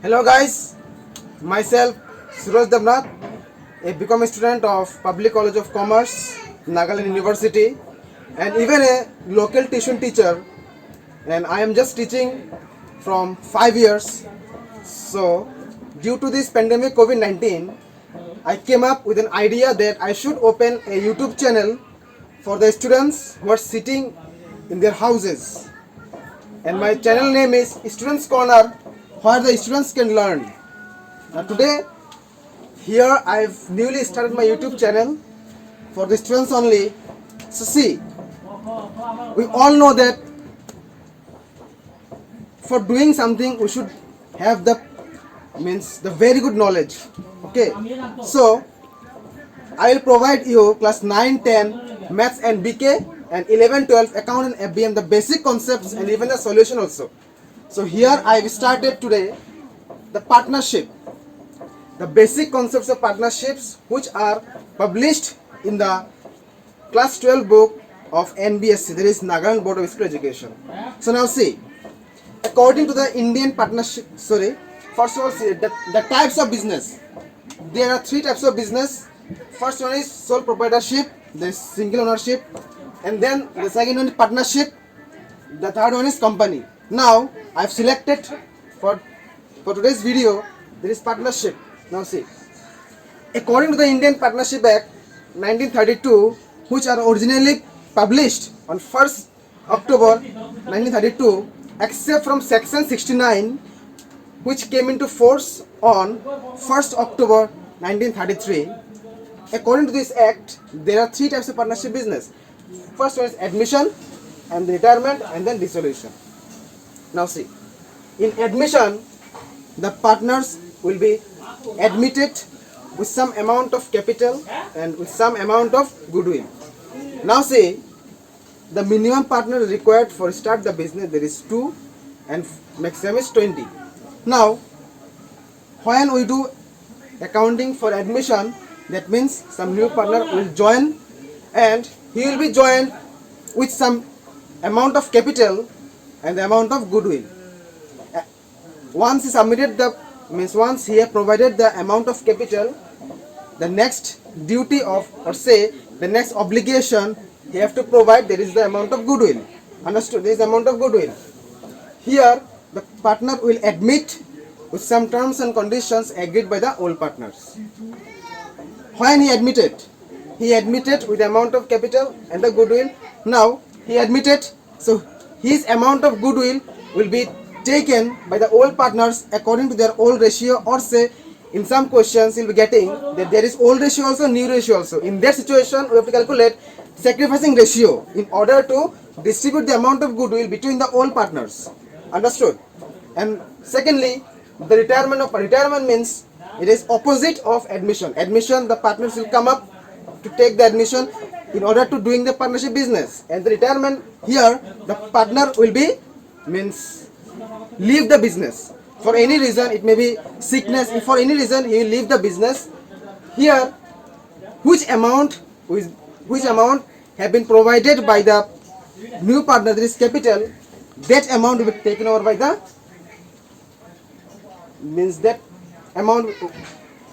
Hello guys, myself Suraj Devnath, a become a student of Public College of Commerce, Nagaland University, and even a local tuition teacher. And I am just teaching from 5 years. So, due to this pandemic COVID-19, I came up with an idea that I should open a YouTube channel for the students who are sitting in their houses. And my channel name is Students Corner, where the students can learn. Now today, here I've newly started my YouTube channel for the students only. So see, we all know that for doing something we should have the very good knowledge. Okay, so I will provide you class 9, 10 maths and BK and 11, 12 account and FBM, the basic concepts and even the solution also. So here I have started today the partnership, the basic concepts of partnerships which are published in the class 12 book of NBSC, that is Nagaland Board of School Education. So now see, according to the Indian partnership, first of all see the types of business. There are three types of business. First one is sole proprietorship, there is single ownership, and then the second one is partnership, the third one is company. Now I have selected for today's video, there is partnership. Now see, according to the Indian Partnership Act 1932, which are originally published on 1st October 1932, except from section 69, which came into force on 1st October 1933. According to this act, there are three types of partnership business. First one is admission, and retirement, and then dissolution. Now see, in admission, the partners will be admitted with some amount of capital and with some amount of goodwill. Now see, the minimum partner required for start the business, there is 2 and maximum is 20. Now, when we do accounting for admission, that means some new partner will join and he will be joined with some amount of capital and the amount of goodwill. Once he submitted once he has provided the amount of capital, the next duty of, or say the next obligation he have to provide, there is the amount of goodwill. Understood? There is the amount of goodwill. Here the partner will admit with some terms and conditions agreed by the old partners. When he admitted with the amount of capital and the goodwill. Now he admitted, so his amount of goodwill will be taken by the old partners according to their old ratio, or say in some questions you'll be getting that there is old ratio also, new ratio also. In that situation we have to calculate sacrificing ratio in order to distribute the amount of goodwill between the old partners. Understood? And secondly, the retirement means it is opposite of admission. Admission, the partners will come up to take the admission in order to doing the partnership business, and the retirement, here the partner will be leave the business for any reason. It may be sickness, if for any reason he will leave the business. Here which amount have been provided by the new partner, there is capital, that amount will be taken over by the that amount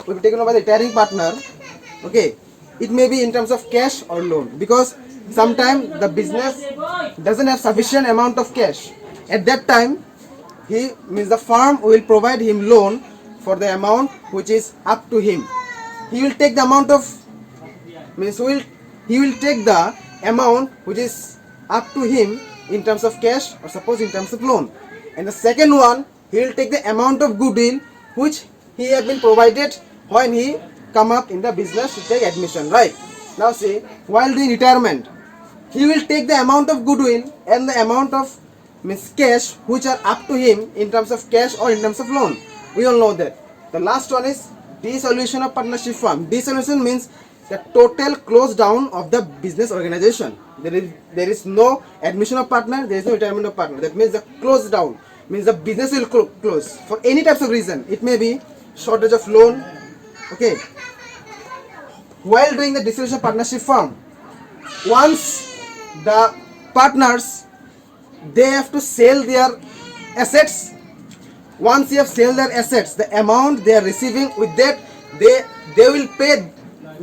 will be taken over by the retiring partner. Okay, it may be in terms of cash or loan, because sometimes the business doesn't have sufficient amount of cash. At that time, the firm will provide him loan for the amount which is up to him. He will take the amount of he will take the amount which is up to him in terms of cash, or suppose in terms of loan. And the second one, he will take the amount of goodwill which he has been provided when he come up in the business to take admission. Right? Now see, while doing retirement, he will take the amount of goodwill and the amount of cash which are up to him in terms of cash or in terms of loan. We all know that. The last one is dissolution of partnership firm. Dissolution means the total close down of the business organization. There is no admission of partner, there is no retirement of partner. That means the close down means the business will close for any types of reason. It may be shortage of loan. Okay. While doing the dissolution of partnership firm, once the partners, they have to sell their assets once you have sell their assets, the amount they are receiving, with that they will pay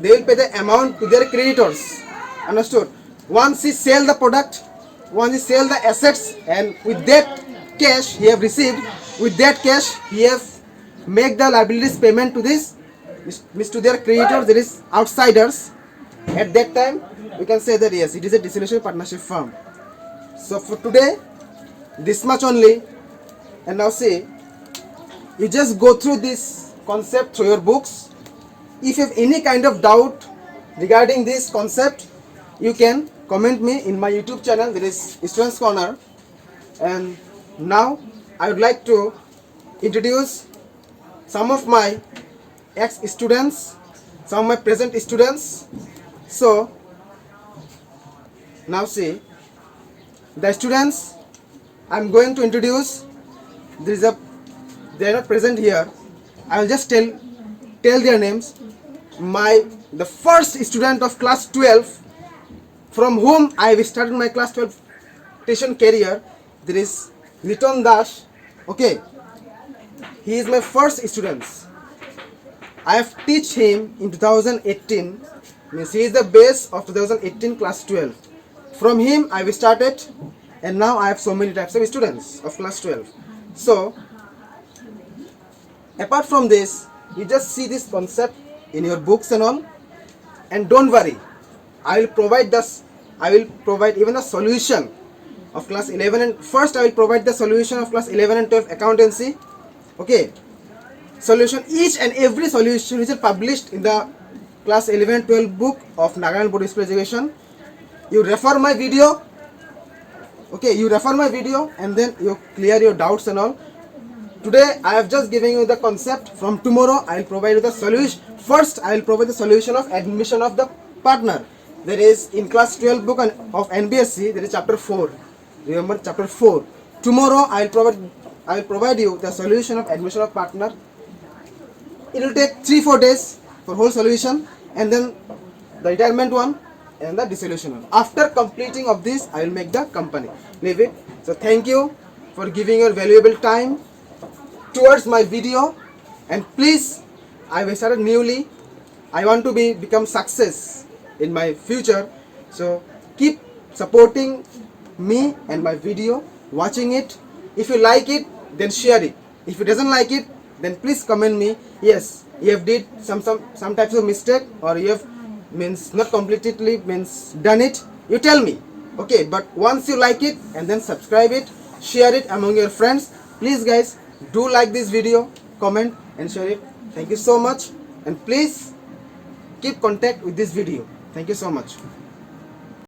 the amount to their creditors. Understood? Once he sell the product, once he sell the assets, and with that cash he have received, with that cash he have make the liabilities payment to this means to their creditors, that is outsiders. At that time we can say that yes, it is a dissolution partnership firm. So for today, this much only. And now see, you just go through this concept through your books. If you have any kind of doubt regarding this concept, you can comment me in my YouTube channel, that is Students Corner. And now I would like to introduce some of my ex-students, some of my present students. So now see, the students I'm going to introduce, they are not present here. I will just tell their names. The first student of class 12, from whom I have started my class 12 tuition career, there is Liton Dash. Okay, he is my first student. I have teach him in 2018. Means he is the base of 2018 class 12. From him I have started, and now I have so many types of students of class 12. So apart from this, you just see this concept in your books and all, and don't worry, I will provide even a solution of class 11, and first I will provide the solution of class 11 and 12 accountancy. Okay, solution, each and every solution which is published in the class 11 and 12 book of Nagaland Board of School Education. You refer my video. Okay, you refer my video and then you clear your doubts and all. Today I have just given you the concept. From tomorrow I will provide you the solution. First I will provide the solution of admission of the partner. That is in class 12 book of NBSC, that is chapter 4. Remember, chapter 4. Tomorrow I will provide you the solution of admission of partner. It will take 3-4 days for whole solution, and then the retirement one and the dissolution one. After completing of this, I will make the company. Leave it. So thank you for giving your valuable time towards my video, and please, I have started newly. I want to become success in my future. So keep supporting me and my video, watching it. If you like it, then share it. If you doesn't like it, then please comment me. Yes, you have did some types of mistake, or you have not completely done it. You tell me. Okay, but once you like it, and then subscribe it, share it among your friends. Please guys, do like this video, comment and share it. Thank you so much, and please keep contact with this video. Thank you so much.